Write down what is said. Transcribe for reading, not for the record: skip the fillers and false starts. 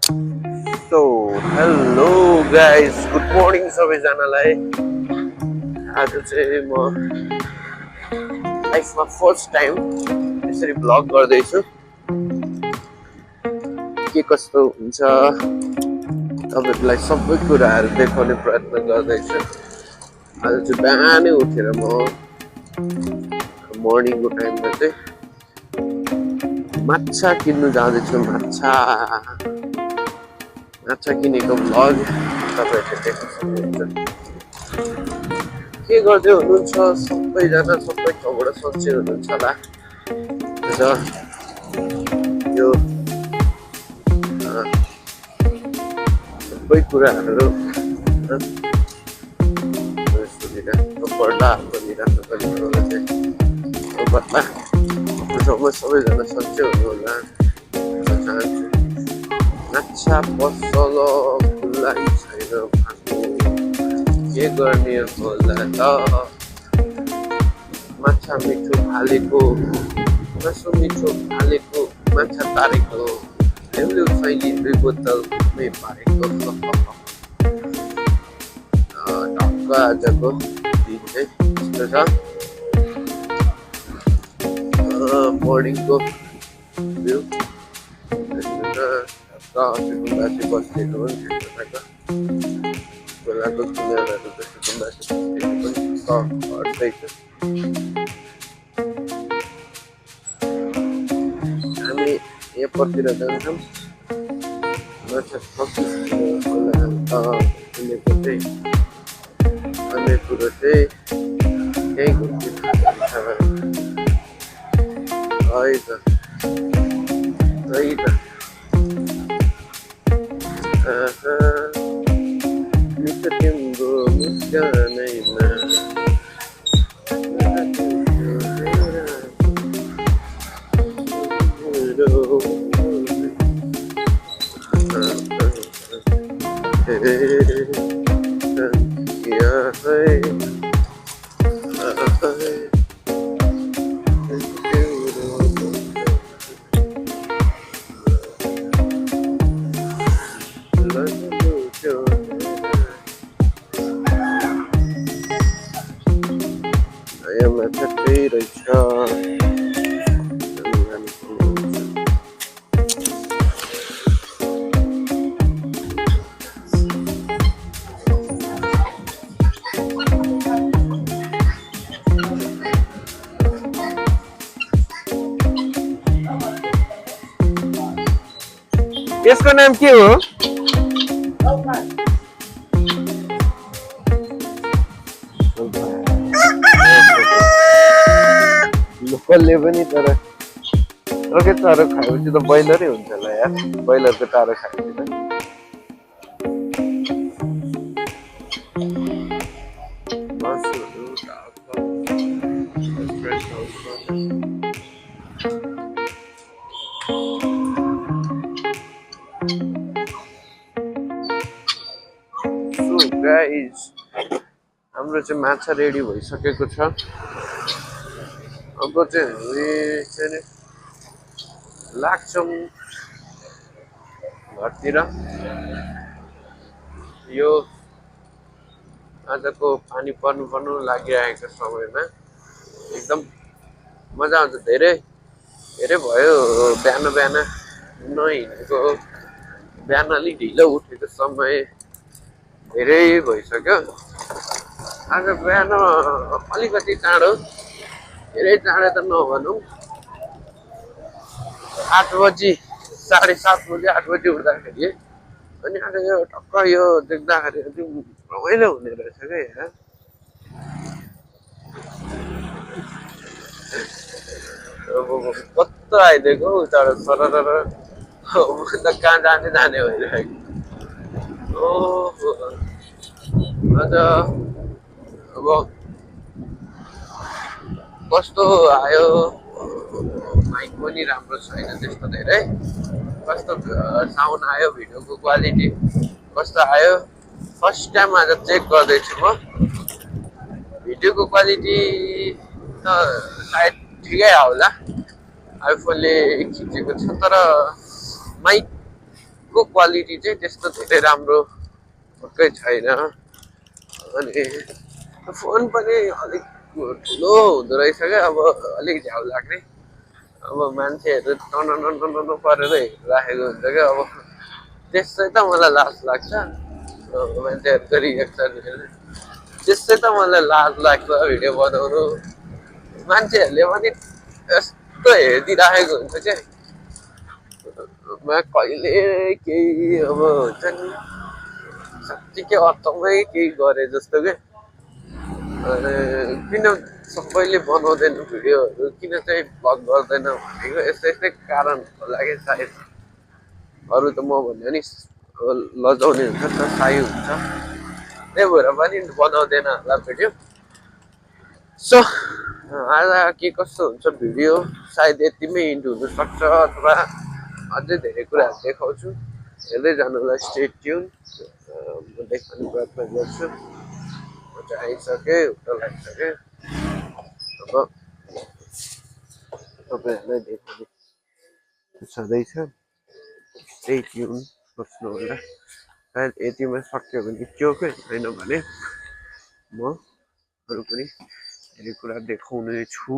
So, hello guys, good morning सबैजनालाई। आज चाहिँ म लाइफमा फर्स्ट टाइम यसरी ब्लग गर्दैछु। के कस्तो हुन्छ तपाईहरुलाई सबै कुराहरु देखाउने प्रयत्न गर्दैछु। आज चाहिँ बिहानै उठेर म मर्निङको टाइममा चाहिँ माछा किन्नु जाँदैछु। माछा किनेको भ्लग तपाईहरुले देख्न सक्नुहुन्छ। के गर्दै हुनुहुन्छ सबैजना, सबै ठाउँबाट सन्चै हुनुहुन्छ होला। र यो सबै कुराहरू सुनिराख्नु पर्ला, भनिराख्नु पर्ने कुरो चाहिँ सबैजना सन्चै हुनु होला चाहन्छु। माछा पसल खुल्लै छैन भएको, के गर्ने होला त। माछा मिठो फालेको, मासु मिठो फालेको, माछा तारेको, ल्याउ सैली 2 बोतलमै पारेको। ढक्क आजको दिन चाहिँ यस्तो छ। मर्निङको भ्यू गुम्बासी बस्नेको पनि त्यस्तो बेलाको किनारहरू जस्तो गुम्बासी बस्नेको पनि हट्दैछ। हामी यहाँतिर जान्छौँ। माछा किनेको चाहिँ अन्य कुरो चाहिँ यहीँ घुम्नु मिठो तिम्रो मुस्कानैमा माछा त्यही रहेछ। यसको नाम के हो? लोकलले पनि तर के चारो खाएपछि त ब्रोइलरै हुन्छ होला यार। ब्रोइलरको चारो खाएपछि त गाइस हाम्रो चाहिँ माछा रेडी भइसकेको छ। अब चाहिँ हामी चाहिँ लाग्छौँ घरतिर। यो आजको पानी पर्नु लागिरहेको समयमा एकदम मजा आउँछ। धेरै भयो बिहान नहिँडेको, बिहान अलिक ढिलो उठेको समय धेरै भइसक्यो। आज बिहान अलिकति चाँडो, धेरै चाँडो त नभनौँ, 8 बजी 7:30 बजी 8 बजी उठ्दाखेरि अनि आज यो टक्क यो देख्दाखेरि चाहिँ रमाइलो हुने रहेछ क्या यहाँ। कत्रो आइदिएको उताबाट सरर त कहाँ जाने भइरहेको। आज अब कस्तो आयो, माइक पनि राम्रो छैन त्यस्तो धेरै। कस्तो साउन्ड आयो, भिडियोको क्वालिटी कस्तो आयो, फर्स्ट टाइम आज चेक गर्दैछु म। भिडियोको क्वालिटी त सायद ठिकै आउला, आइफोनले खिचेको छ, तर माइक भिडियोको क्वालिटी चाहिँ त्यस्तो धेरै राम्रो पक्कै छैन। अनि फोन पनि अलिक ठुलो हुँदो रहेछ क्या, अब अलिक झ्याउ लाग्ने। अब मान्छेहरू टन परेर हेरिराखेको हुन्छ क्या, अब त्यसै त मलाई लाज लाग्छ। मान्छेहरूको रिएक्सन हेर्नु त्यसै त मलाई लाज लाग्छ भिडियो बनाउनु। मान्छेहरूले पनि यस्तो हेरिदिइराखेको हुन्छ क्या, कहिले केही अब हुन्छ नि साँच्चीकै अचम्मै केही गरे जस्तो क्या। किन सबैले बनाउँदैन भिडियोहरू, किन चाहिँ भ्लग गर्दैन भनेको यस्तै यस्तै कारण होला कि सायद। अरू त म भन्यो नि लजाउने हुन्छ नि त, साई हुन्छ, त्यही भएर पनि बनाउँदैन होला भिडियो। सो आज के कस्तो हुन्छ भिडियो सायद यतिमै इन्ड हुनसक्छ, अथवा अझै धेरै कुराहरू देखाउँछु। हेर्दै जानुलाई स्टे ट्युन। म देखाउने प्रयत्न गर्छु। म चाहिँ आइसकेँ, होटल आइसकेँ। अब तपाईँहरूलाई देखाउने छँदैछ। स्टे ट्युन बस्नु होला। सायद यतिमा सक्यो भने चोकै, छैन भने म अरू पनि धेरै कुरा देखाउने छु।